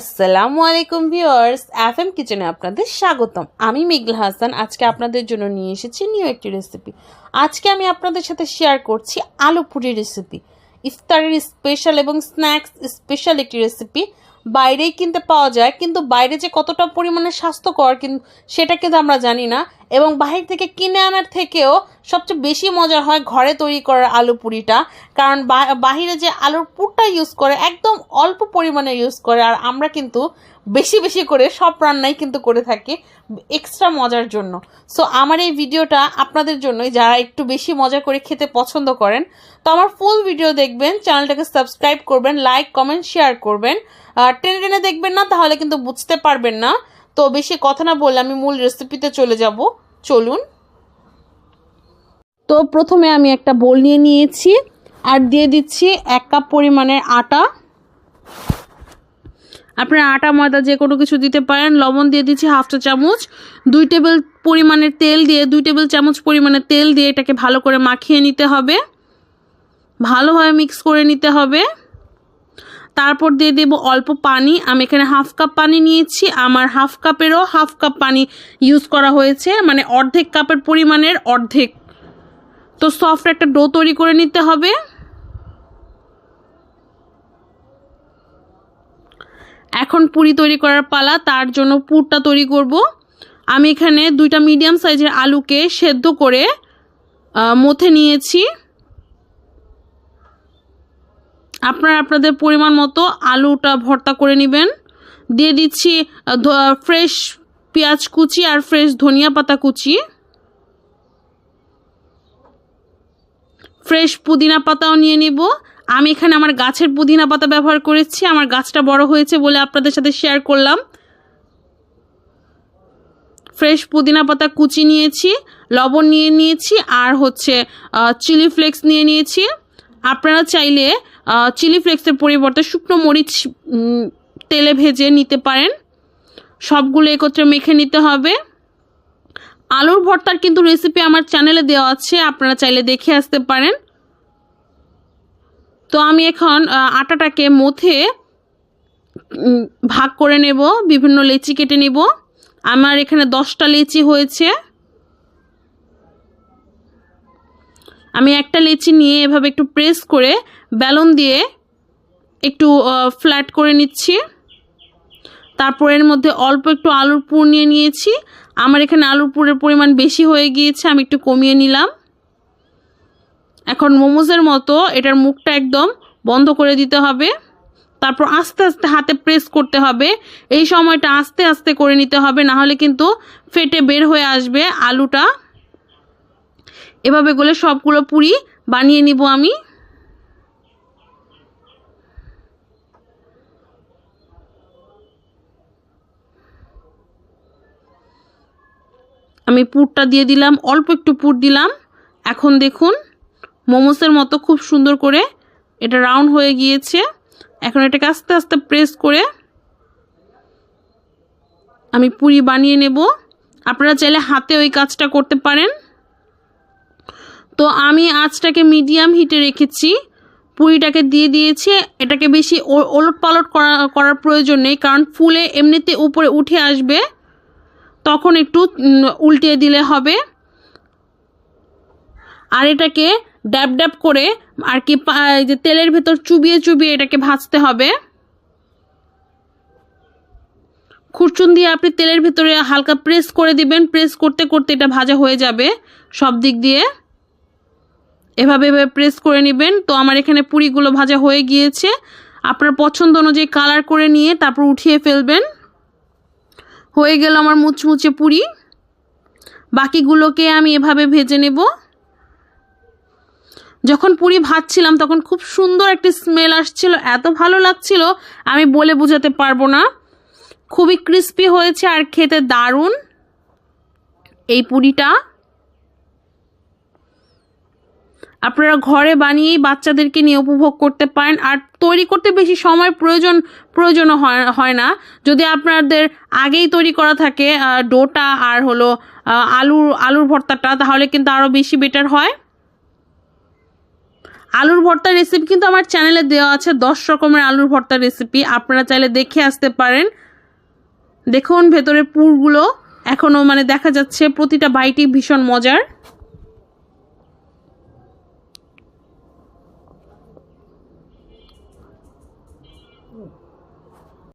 আসসালামু আলাইকুম viewers, FM কিচেনে আপনাদের স্বাগতম। আমি মেঘলা হাসান। আজকে আপনাদের জন্য নিয়ে এসেছি নিউ একটি রেসিপি। আজকে আমি আপনাদের সাথে শেয়ার করছি আলু পুরি রেসিপি। ইফতারের স্পেশাল এবং স্ন্যাক্স স্পেশাল একটি রেসিপি। বাইরেই কিনতে পাওয়া যায়, কিন্তু বাইরে যে কতটা পরিমাণে স্বাস্থ্যকর কিন্তু সেটা কিন্তু আমরা জানি না। এবং বাহির থেকে কিনে আনার থেকেও সবচেয়ে বেশি মজা হয় ঘরে তৈরি করার আলু পুরিটা। কারণ বাহিরে যে আলুর পুরটা ইউজ করে একদম অল্প পরিমাণে ইউজ করে, আর আমরা কিন্তু বেশি বেশি করে সব রান্নাই কিন্তু করে থাকি এক্সট্রা মজার জন্য। সো আমার এই ভিডিওটা আপনাদের জন্যই, যারা একটু বেশি মজা করে খেতে পছন্দ করেন। তো আমার ফুল ভিডিও দেখবেন, চ্যানেলটাকে সাবস্ক্রাইব করবেন, লাইক কমেন্ট শেয়ার করবেন। টেনে টেনে দেখবেন না, তাহলে কিন্তু বুঝতে পারবেন না। তো বেশি কথা না বললে আমি মূল রেসিপিতে চলে যাব, চলুন। তো প্রথমে আমি একটা বোল নিয়ে নিয়েছি আর দিয়ে দিচ্ছি 1 কাপ পরিমাণের আটা। আপনারা আটা ময়দা যে কোনো কিছু দিতে পারেন। লবণ দিয়ে দিচ্ছি 1/2 চা চামচ। 2 টেবিল পরিমাণের তেল দিয়ে 2 টেবিল চামচ পরিমাণের তেল দিয়ে এটাকে ভালো করে মাখিয়ে নিতে হবে, ভালোভাবে মিক্স করে নিতে হবে। তারপর দিয়ে দেব অল্প পানি। আমি এখানে 1/2 কাপ পানি নিয়েছি। আমার 1/2 কাপেরও 1/2 কাপ পানি ইউজ করা হয়েছে, মানে অর্ধেক কাপের পরিমাণের অর্ধেক। তো সফট একটা ডো তৈরি করে নিতে হবে। এখন পুরি তৈরি করার পালা। তার জন্য পুরটা তৈরি করব। আমি এখানে 2টা মিডিয়াম সাইজের আলুকে সেদ্ধ করে মথে নিয়েছি। আপনারা আপনাদের পরিমাণ মতো আলুটা ভর্তা করে নেবেন। দিয়ে দিচ্ছি ফ্রেশ পেঁয়াজ কুচি আর ফ্রেশ ধনিয়া পাতা কুচি। ফ্রেশ পুদিনা পাতাও নিয়ে নিব। আমি এখানে আমার গাছের পুদিনা পাতা ব্যবহার করেছি, আমার গাছটা বড় হয়েছে বলে আপনাদের সাথে শেয়ার করলাম। ফ্রেশ পুদিনা পাতা কুচি নিয়েছি, লবণ নিয়ে নিয়েছি, আর চিলি ফ্লেক্স নিয়ে নিয়েছি। আপনারা চাইলে চিলি ফ্লেক্সের পরিবর্তে শুকনো মরিচ তেলে ভেজে নিতে পারেন। সবগুলো একত্রে মেখে নিতে হবে। আলুর ভর্তার কিন্তু রেসিপি আমার চ্যানেলে দেওয়া আছে, আপনারা চাইলে দেখে আসতে পারেন। তো আমি এখন আটাটাকে মথে ভাগ করে নেব, বিভিন্ন লেচি কেটে নেব। আমার এখানে 10টা লেচি হয়েছে। আমি একটা লেচি নিয়ে এভাবে একটু প্রেস করে বেলন দিয়ে একটু ফ্ল্যাট করে নিচ্ছি। তারপর এর মধ্যে অল্প একটু আলুর পুর নিয়ে নিয়েছি। আমার এখানে আলুর পুরের পরিমাণ বেশি হয়ে গিয়েছে, আমি একটু কমিয়ে নিলাম। এখন মোমোজের মতো এটার মুখটা একদম বন্ধ করে দিতে হবে। তারপর আস্তে আস্তে হাতে প্রেস করতে হবে। এই সময়টা আস্তে আস্তে করে নিতে হবে, না হলে কিন্তু ফেটে বের হয়ে আসবে আলুটা। এভাবে করে সবগুলো পুরি বানিয়ে নিব আমি। আমি পুরটা দিয়ে দিলাম, অল্প একটু পুর দিলাম। এখন দেখুন মোমোসের মতো খুব সুন্দর করে এটা রাউন্ড হয়ে গিয়েছে। এখন এটাকে আস্তে আস্তে প্রেস করে আমি পুরি বানিয়ে নেব। আপনারা চাইলে হাতে ওই কাজটা করতে পারেন। তো আমি আঁচটাকে মিডিয়াম হিটে রেখেছি, পুরিটাকে দিয়ে দিয়েছি। এটাকে বেশি ওলট পালট করার প্রয়োজন নেই, কারণ ফুলে এমনিতে উপরে উঠে আসবে, তখন একটু উল্টিয়ে দিলে হবে। আর এটাকে ড্যাব ড্যাব করে আর কি যে তেলের ভেতর চুবিয়ে চুবিয়ে এটাকে ভাজতে হবে। খুরচুন দিয়ে আপনি তেলের ভেতরে হালকা প্রেস করে দিবেন। প্রেস করতে করতে এটা ভাজা হয়ে যাবে সব দিক দিয়ে। এভাবে প্রেস করে নেবেন। তো আমার এখানে পুরিগুলো ভাজা হয়ে গিয়েছে। আপনার পছন্দ অনুযায়ী কালার করে নিয়ে তারপর উঠিয়ে ফেলবেন। হয়ে গেল আমার মুচমুচে পুরি। বাকিগুলোকে আমি এভাবে ভেজে নেব। যখন পুরি ভাজছিলাম তখন খুব সুন্দর একটা স্মেল আসছিল, এত ভালো লাগছিল আমি বলে বোঝাতে পারবো না। খুবই ক্রিস্পি হয়েছে আর খেতে দারুণ এই পুরিটা। আপনারা ঘরে বানিয়েই বাচ্চাদেরকে নিয়ে উপভোগ করতে পারেন। আর তৈরি করতে বেশি সময় প্রয়োজনও হয় না। যদি আপনাদের আগেই তৈরি করা থাকে ডোটা আর আলুর ভর্তাটা, তাহলে কিন্তু আরও বেশি বেটার হয়। আলুর ভর্তার রেসিপি কিন্তু আমার চ্যানেলে দেওয়া আছে, 10 রকমের আলুর ভর্তার রেসিপি, আপনারা চাইলে দেখে আসতে পারেন। দেখুন ভেতরে পুরগুলো এখনও মানে দেখা যাচ্ছে, প্রতিটা বাইটই ভীষণ মজার।